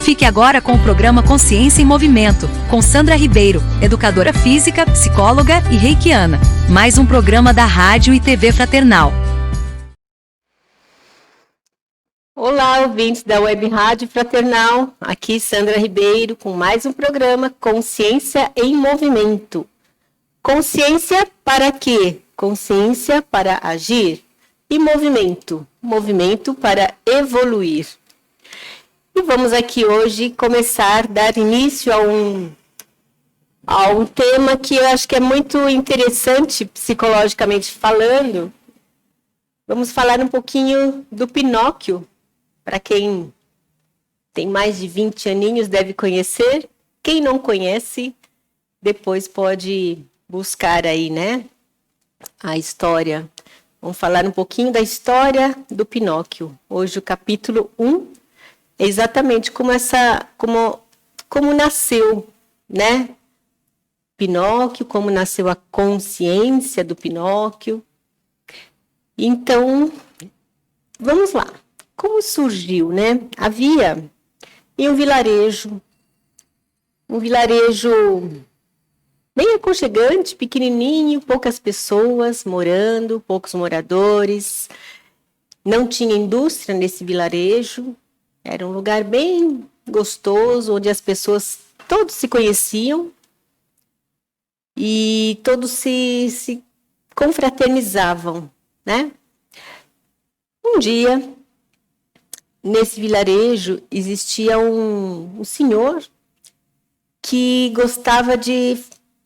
Fique agora com o programa Consciência em Movimento, com Sandra Ribeiro, educadora física, psicóloga e reikiana. Mais um programa da Rádio e TV Fraternal. Olá, ouvintes da Web Rádio Fraternal. Aqui Sandra Ribeiro com mais um programa Consciência em Movimento. Consciência para quê? Consciência para agir. E movimento? Movimento para evoluir. E vamos aqui hoje começar a dar início a um tema que eu acho que é muito interessante psicologicamente falando. Vamos falar um pouquinho do Pinóquio. Para quem tem mais de 20 aninhos deve conhecer. Quem não conhece, depois pode buscar aí, né? A história. Vamos falar um pouquinho da história do Pinóquio. Hoje o capítulo 1 é exatamente como nasceu, né? Pinóquio, como nasceu a consciência do Pinóquio. Então, vamos lá. Como surgiu, né? Havia em um vilarejo bem aconchegante, pequenininho, poucas pessoas morando, poucos moradores. Não tinha indústria nesse vilarejo. Era um lugar bem gostoso, onde as pessoas todos se conheciam e todos se confraternizavam, né? Um dia, nesse vilarejo, existia um senhor que gostava de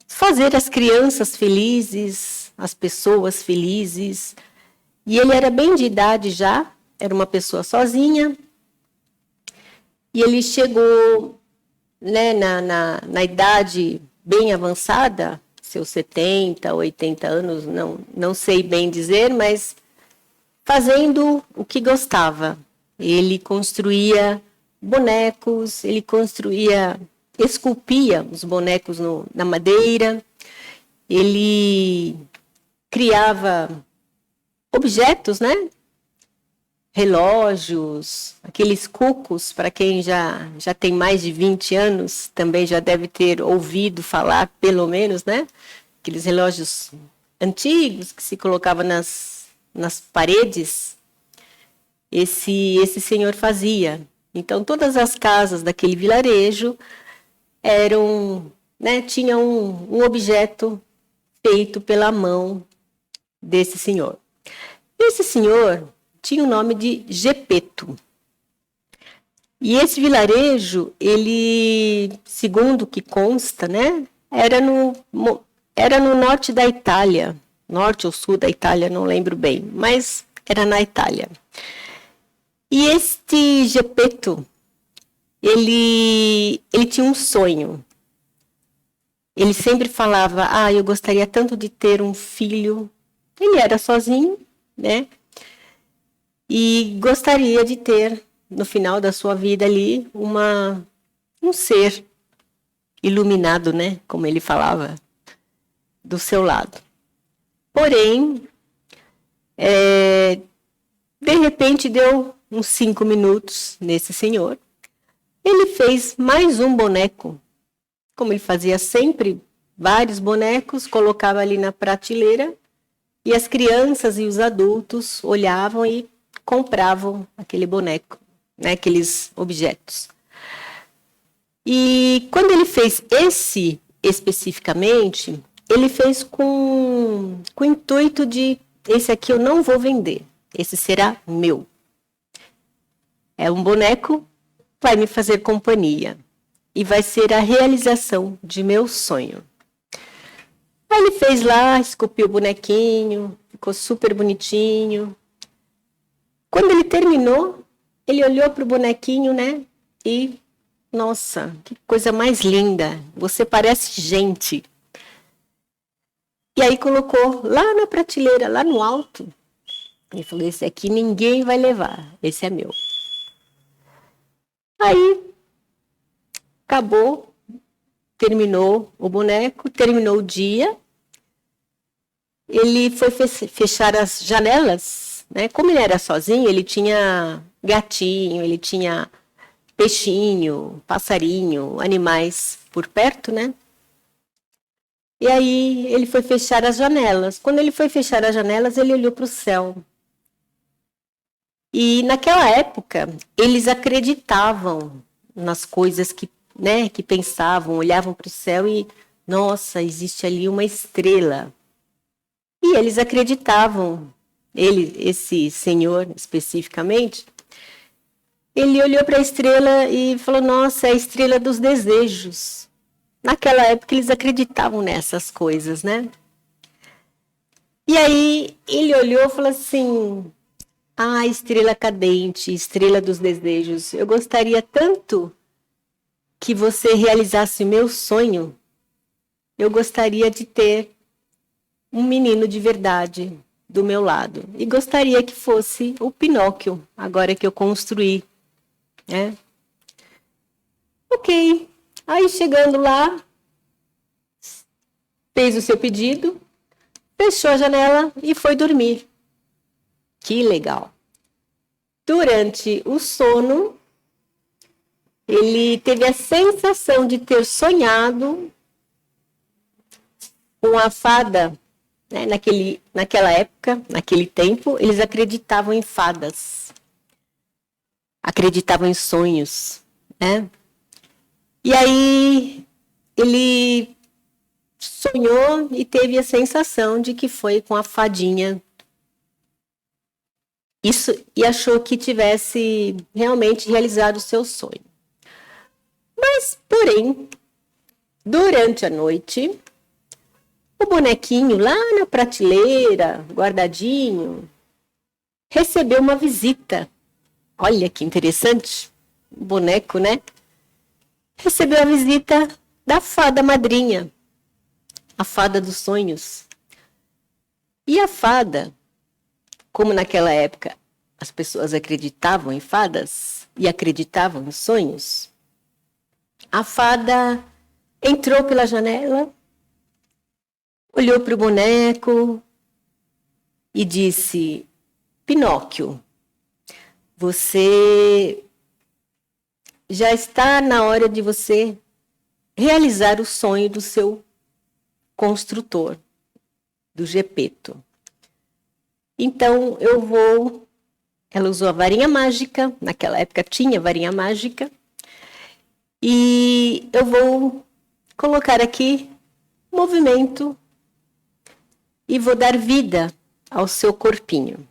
fazer as crianças felizes, as pessoas felizes. E ele era bem de idade já, era uma pessoa sozinha. E ele chegou, né, na idade bem avançada, seus 70, 80 anos, não sei bem dizer, mas fazendo o que gostava. Ele construía bonecos, ele esculpia os bonecos na madeira, ele criava objetos, né? Relógios, aqueles cucos, para quem já tem mais de 20 anos, também já deve ter ouvido falar, pelo menos, né? Aqueles relógios antigos que se colocava nas paredes. Esse senhor fazia. Então, todas as casas daquele vilarejo tinham um objeto feito pela mão desse senhor. Esse senhor tinha o nome de Gepeto. E esse vilarejo, ele, segundo o que consta, né, era no norte da Itália, norte ou sul da Itália, não lembro bem, mas era na Itália. E este Gepeto, ele tinha um sonho. Ele sempre falava, eu gostaria tanto de ter um filho. Ele era sozinho, né? E gostaria de ter, no final da sua vida ali, um ser iluminado, né? Como ele falava, do seu lado. Porém, de repente deu uns 5 minutos nesse senhor. Ele fez mais um boneco. Como ele fazia sempre, vários bonecos, colocava ali na prateleira e as crianças e os adultos olhavam e compravam aquele boneco, né, aqueles objetos. E quando ele fez esse especificamente, ele fez com o intuito de, esse aqui eu não vou vender, esse será meu. É um boneco, vai me fazer companhia e vai ser a realização de meu sonho. Aí ele fez lá, esculpiu o bonequinho, ficou super bonitinho. Quando ele terminou, ele olhou para o bonequinho, né? E, nossa, que coisa mais linda. Você parece gente. E aí colocou lá na prateleira, lá no alto. Ele falou, esse aqui ninguém vai levar, esse é meu. Aí, acabou, terminou o boneco, terminou o dia. Ele foi fechar as janelas, né? Como ele era sozinho, ele tinha gatinho, ele tinha peixinho, passarinho, animais por perto, né? E aí ele foi fechar as janelas. Quando ele foi fechar as janelas, ele olhou para o céu. E naquela época, eles acreditavam nas coisas que, né, que pensavam, olhavam para o céu e, nossa, existe ali uma estrela. E eles acreditavam, esse senhor especificamente, ele olhou para a estrela e falou, nossa, é a estrela dos desejos. Naquela época eles acreditavam nessas coisas, né? E aí ele olhou e falou assim, ah, estrela cadente, estrela dos desejos, eu gostaria tanto que você realizasse o meu sonho. Eu gostaria de ter um menino de verdade do meu lado. E gostaria que fosse o Pinóquio, agora que eu construí. Né? Ok. Aí chegando lá, fez o seu pedido, fechou a janela e foi dormir. Que legal. Durante o sono, ele teve a sensação de ter sonhado com a fada, né? Naquela época, naquele tempo, eles acreditavam em fadas, acreditavam em sonhos, né? E aí ele sonhou e teve a sensação de que foi com a fadinha. Isso, e achou que tivesse realmente realizado o seu sonho. Mas, porém, durante a noite, o bonequinho lá na prateleira, guardadinho, recebeu uma visita. Olha que interessante, o boneco, né? Recebeu a visita da fada madrinha, a fada dos sonhos. E a fada, como naquela época as pessoas acreditavam em fadas e acreditavam em sonhos, a fada entrou pela janela, olhou para o boneco e disse, Pinóquio, você já está na hora de você realizar o sonho do seu construtor, do Gepeto. Então, eu vou... Ela usou a varinha mágica, naquela época tinha varinha mágica, e eu vou colocar aqui movimento e vou dar vida ao seu corpinho.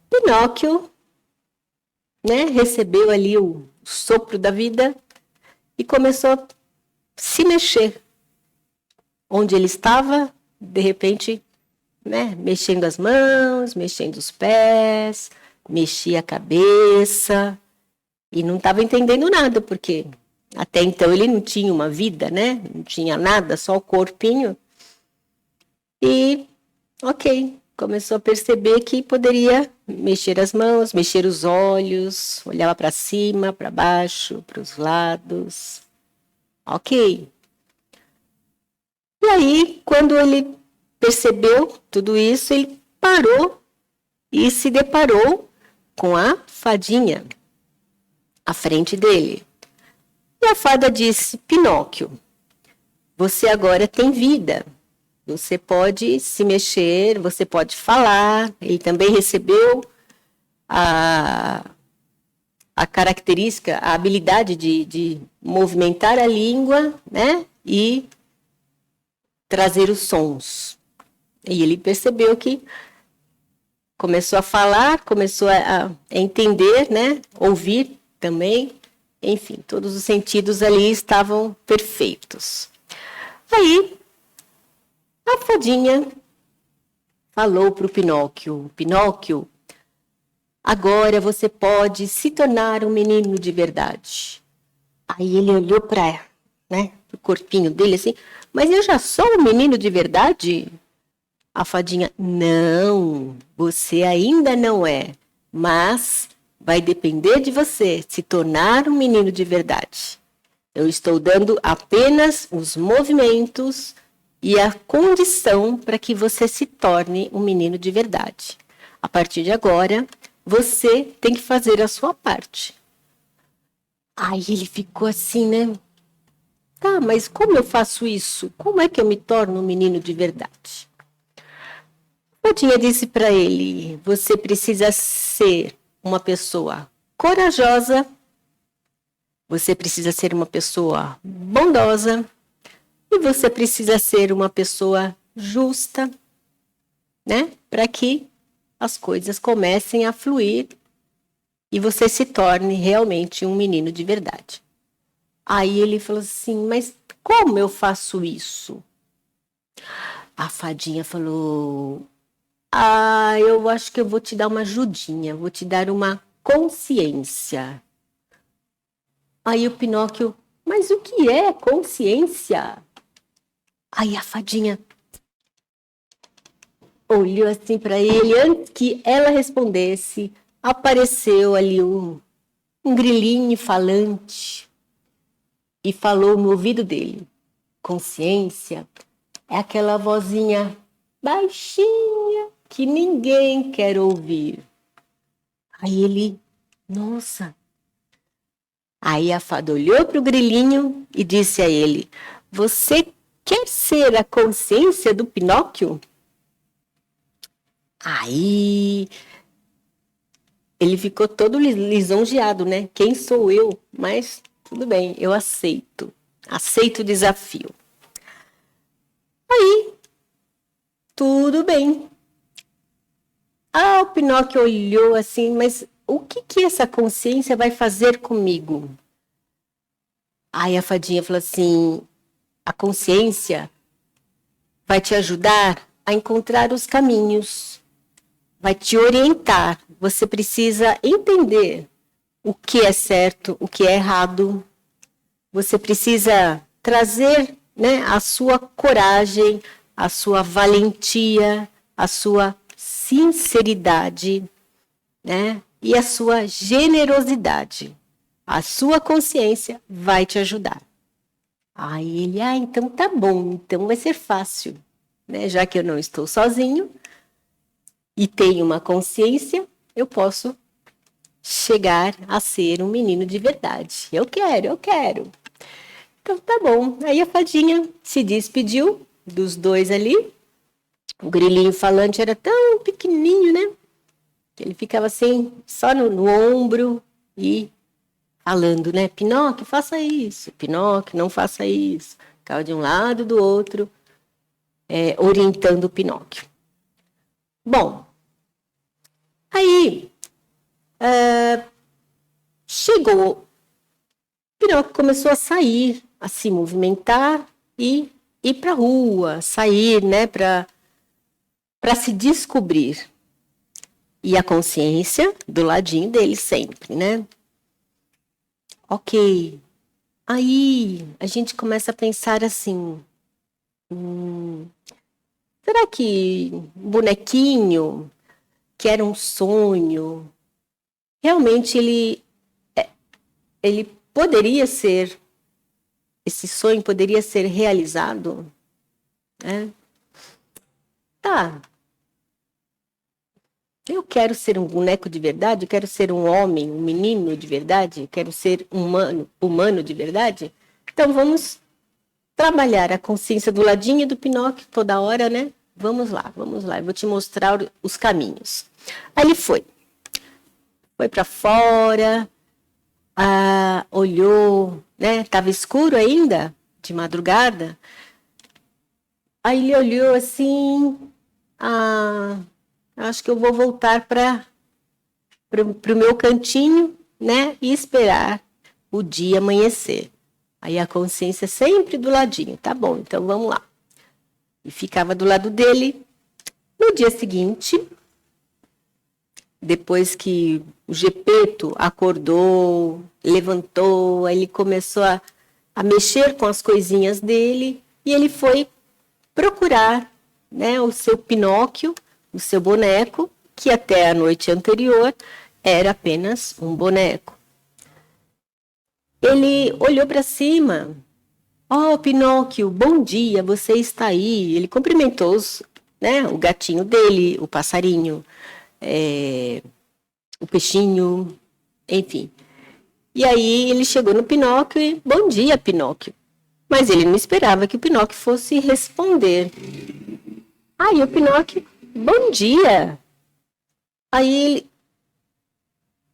Pinóquio, né, recebeu ali o sopro da vida e começou a se mexer. Onde ele estava, de repente, né, mexendo as mãos, mexendo os pés, mexia a cabeça e não estava entendendo nada, porque até então ele não tinha uma vida, né? Não tinha nada, só o corpinho. E, ok, começou a perceber que poderia mexer as mãos, mexer os olhos, olhava para cima, para baixo, para os lados. Ok. E aí, quando ele percebeu tudo isso, ele parou e se deparou com a fadinha à frente dele. E a fada disse, Pinóquio, você agora tem vida. Você pode se mexer, você pode falar. Ele também recebeu a característica, a habilidade de movimentar a língua, né? E trazer os sons. E ele percebeu que começou a falar, começou a entender, né? Ouvir também. Enfim, todos os sentidos ali estavam perfeitos. Aí, a fadinha falou para o Pinóquio, Pinóquio, agora você pode se tornar um menino de verdade. Aí ele olhou para, né, o corpinho dele assim, mas eu já sou um menino de verdade? A fadinha, não, você ainda não é, mas vai depender de você se tornar um menino de verdade. Eu estou dando apenas os movimentos e a condição para que você se torne um menino de verdade. A partir de agora, você tem que fazer a sua parte. Aí ele ficou assim, né? Tá, mas como eu faço isso? Como é que eu me torno um menino de verdade? Fadinha disse para ele: você precisa ser uma pessoa corajosa, você precisa ser uma pessoa bondosa e você precisa ser uma pessoa justa, né? Para que as coisas comecem a fluir e você se torne realmente um menino de verdade. Aí ele falou assim: mas como eu faço isso? A fadinha falou: eu acho que eu vou te dar uma ajudinha, vou te dar uma consciência. Aí o Pinóquio: mas o que é consciência? Aí a fadinha olhou assim para ele. Antes que ela respondesse, apareceu ali um grilinho falante e falou no ouvido dele: consciência é aquela vozinha baixinha que ninguém quer ouvir. Aí ele: nossa. Aí a fada olhou para o grilinho e disse a ele: você quer ser a consciência do Pinóquio? Aí ele ficou todo lisonjeado, né? Quem sou eu? Mas tudo bem, eu aceito. Aceito o desafio. Aí, tudo bem. O Pinóquio olhou assim, mas o que essa consciência vai fazer comigo? Aí a fadinha falou assim: a consciência vai te ajudar a encontrar os caminhos, vai te orientar. Você precisa entender o que é certo, o que é errado. Você precisa trazer, né, a sua coragem, a sua valentia, a sua sinceridade, né, e a sua generosidade. A sua consciência vai te ajudar. Aí ele: então tá bom, então vai ser fácil, né? Já que eu não estou sozinho e tenho uma consciência, eu posso chegar a ser um menino de verdade. Eu quero. Então tá bom. Aí a fadinha se despediu dos dois ali. O grilinho falante era tão pequenininho, né? Que ele ficava assim, só no ombro e falando, né? Pinóquio, faça isso. Pinóquio, não faça isso. Ficava de um lado do outro, orientando o Pinóquio. Bom, aí chegou. Pinóquio começou a sair, a se movimentar e ir para a rua, sair, né? Para se descobrir. E a consciência do ladinho dele sempre, né? Ok. Aí a gente começa a pensar assim: será que um bonequinho, que era um sonho, realmente ele poderia ser, esse sonho poderia ser realizado? Né? Tá. Eu quero ser um boneco de verdade, eu quero ser um homem, um menino de verdade, eu quero ser humano de verdade. Então vamos trabalhar a consciência do ladinho do Pinóquio toda hora, né? Vamos lá, eu vou te mostrar os caminhos. Aí ele foi para fora, olhou, né? Tava escuro ainda, de madrugada. Aí ele olhou assim, acho que eu vou voltar para o meu cantinho, né? E esperar o dia amanhecer. Aí a consciência sempre do ladinho. Tá bom, então vamos lá. E ficava do lado dele. No dia seguinte, depois que o Gepeto acordou, levantou, aí ele começou a mexer com as coisinhas dele e ele foi procurar, né, o seu Pinóquio, o seu boneco, que até a noite anterior era apenas um boneco. Ele olhou para cima. Pinóquio, bom dia, você está aí. Ele cumprimentou né, o gatinho dele, o passarinho, o peixinho, enfim. E aí ele chegou no Pinóquio e, bom dia, Pinóquio. Mas ele não esperava que o Pinóquio fosse responder. Aí o Pinóquio, bom dia. Aí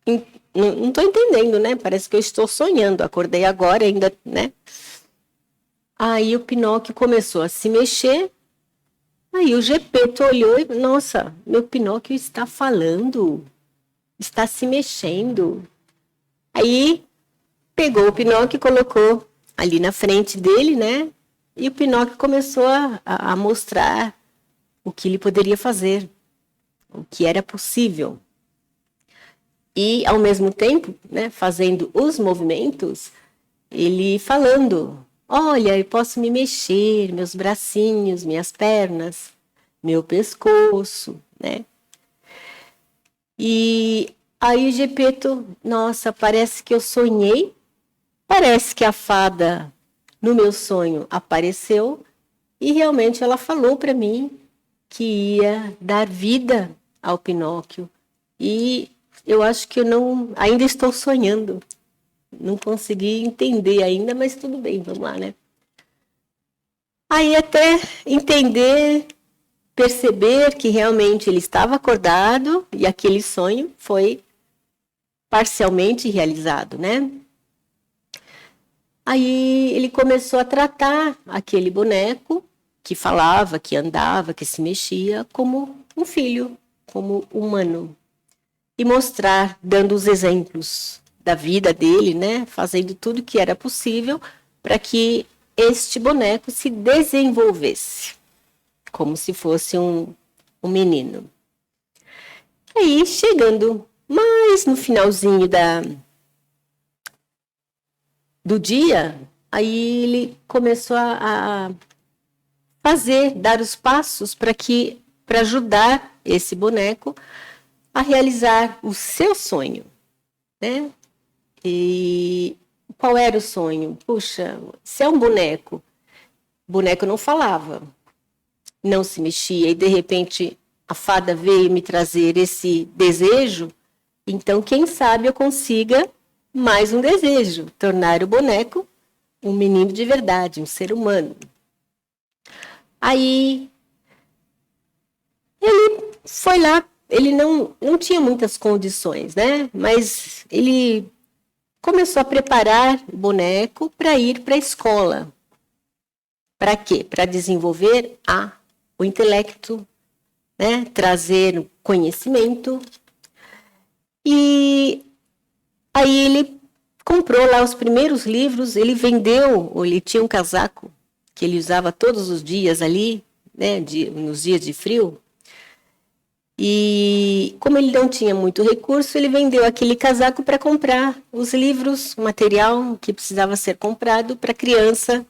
ele, não estou entendendo, né? Parece que eu estou sonhando, acordei agora ainda, né? Aí o Pinóquio começou a se mexer. Aí o Gepeto olhou e, nossa, meu Pinóquio está falando, está se mexendo. Aí pegou o Pinóquio e colocou ali na frente dele, né? E o Pinóquio começou a mostrar o que ele poderia fazer, o que era possível. E, ao mesmo tempo, né, fazendo os movimentos, ele falando, olha, eu posso me mexer, meus bracinhos, minhas pernas, meu pescoço, né? E aí o Gepeto, nossa, parece que eu sonhei, parece que a fada no meu sonho apareceu e realmente ela falou para mim que ia dar vida ao Pinóquio. E eu acho que eu ainda estou sonhando. Não consegui entender ainda, mas tudo bem, vamos lá, né? Aí até entender, perceber que realmente ele estava acordado e aquele sonho foi parcialmente realizado, né? Aí ele começou a tratar aquele boneco que falava, que andava, que se mexia como um filho, como humano. E mostrar, dando os exemplos da vida dele, né? Fazendo tudo que era possível para que este boneco se desenvolvesse, como se fosse um menino. Aí, chegando mais no finalzinho do dia, aí ele começou a dar os passos para ajudar esse boneco a realizar o seu sonho, né? E qual era o sonho? Puxa, se é um boneco, o boneco não falava, não se mexia, e de repente a fada veio me trazer esse desejo, então quem sabe eu consiga mais um desejo, tornar o boneco um menino de verdade, um ser humano. Aí ele foi lá, ele não tinha muitas condições, né? Mas ele começou a preparar o boneco para ir para a escola. Para quê? Para desenvolver o intelecto, né? Trazer conhecimento. E aí ele comprou lá os primeiros livros, ele vendeu, ou ele tinha um casaco que ele usava todos os dias ali, né? Nos dias de frio. E como ele não tinha muito recurso, ele vendeu aquele casaco para comprar os livros, o material que precisava ser comprado para a criança,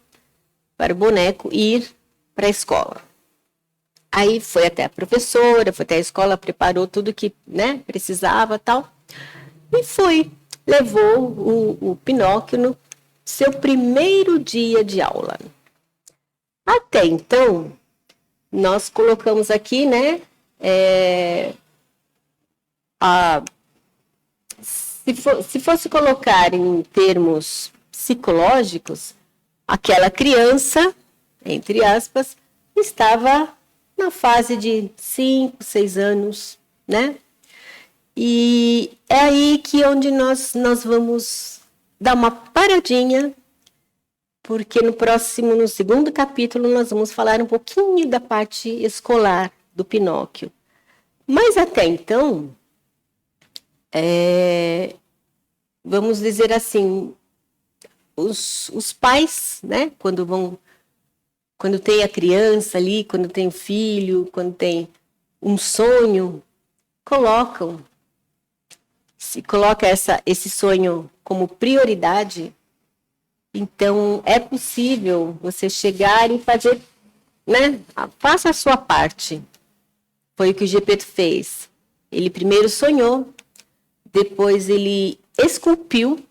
para o boneco ir para a escola. Aí foi até a professora, foi até a escola, preparou tudo que, né, precisava, tal. E levou o Pinóquio no seu primeiro dia de aula. Até então, nós colocamos aqui, né, se fosse colocar em termos psicológicos, aquela criança, entre aspas, estava na fase de 5, 6 anos, né? E é aí que onde nós vamos dar uma paradinha, porque no segundo capítulo, nós vamos falar um pouquinho da parte escolar do Pinóquio. Mas até então, vamos dizer assim, os pais, né, quando tem a criança ali, quando tem o filho, quando tem um sonho, se coloca esse sonho como prioridade, então é possível você chegar e fazer, né, faça a sua parte. Foi o que o Gepeto fez. Ele primeiro sonhou, depois ele esculpiu,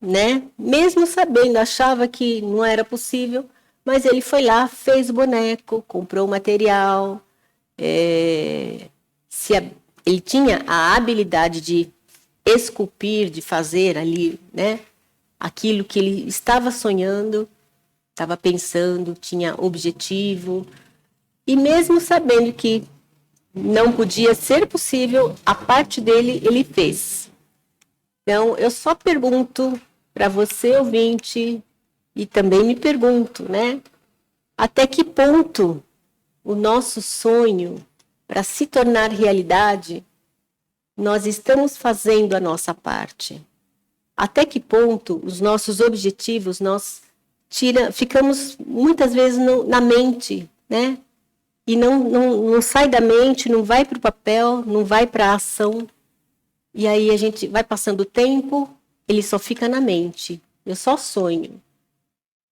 né? Mesmo sabendo, achava que não era possível, mas ele foi lá, fez o boneco, comprou o material. Ele tinha a habilidade de esculpir, de fazer ali, né? Aquilo que ele estava sonhando, estava pensando, tinha objetivo. E mesmo sabendo que não podia ser possível, a parte dele ele fez. Então, eu só pergunto para você, ouvinte, e também me pergunto, né? Até que ponto o nosso sonho, para se tornar realidade, nós estamos fazendo a nossa parte? Até que ponto os nossos objetivos, ficamos muitas vezes na mente, né? E não sai da mente, não vai para o papel, não vai para a ação. E aí a gente vai passando o tempo, ele só fica na mente. Eu só sonho,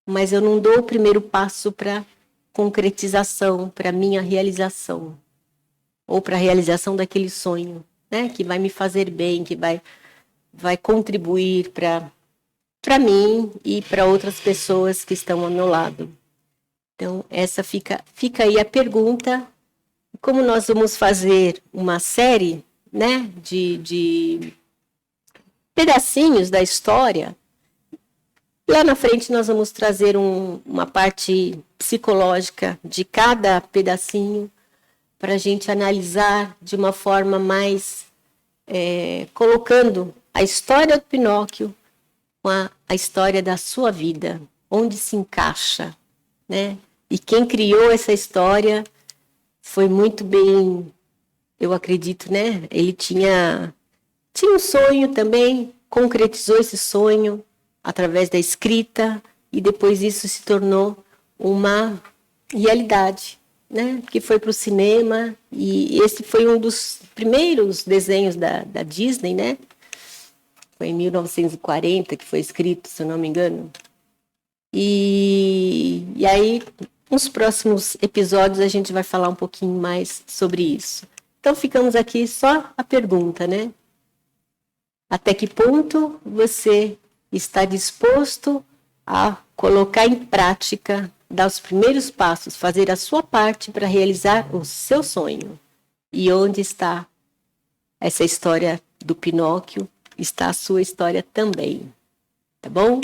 mas eu não dou o primeiro passo para concretização, para minha realização, ou para a realização daquele sonho, né? Que vai me fazer bem, que vai contribuir para mim e para outras pessoas que estão ao meu lado. Então, essa fica aí a pergunta. Como nós vamos fazer uma série, né, de pedacinhos da história, lá na frente nós vamos trazer uma parte psicológica de cada pedacinho para a gente analisar de uma forma mais colocando a história do Pinóquio com a história da sua vida, onde se encaixa, né? E quem criou essa história foi muito bem, eu acredito, né? Ele tinha um sonho também, concretizou esse sonho através da escrita e depois isso se tornou uma realidade, né? Que foi para o cinema e esse foi um dos primeiros desenhos da Disney, né? Foi em 1940 que foi escrito, se eu não me engano. E aí, nos próximos episódios, a gente vai falar um pouquinho mais sobre isso. Então, ficamos aqui só a pergunta, né? Até que ponto você está disposto a colocar em prática, dar os primeiros passos, fazer a sua parte para realizar o seu sonho? E onde está essa história do Pinóquio? Está a sua história também, tá bom?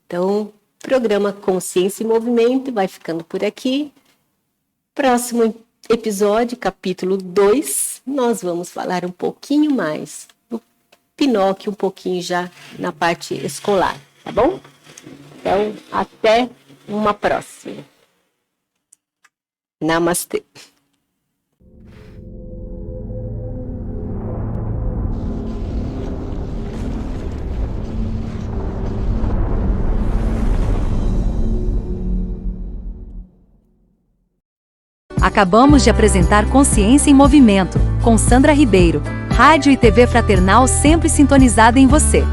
Então, programa Consciência e Movimento vai ficando por aqui. Próximo episódio, capítulo 2, nós vamos falar um pouquinho mais do Pinóquio, um pouquinho já na parte escolar, tá bom? Então, até uma próxima. Namastê. Acabamos de apresentar Consciência em Movimento, com Sandra Ribeiro. Rádio e TV Fraternal sempre sintonizada em você.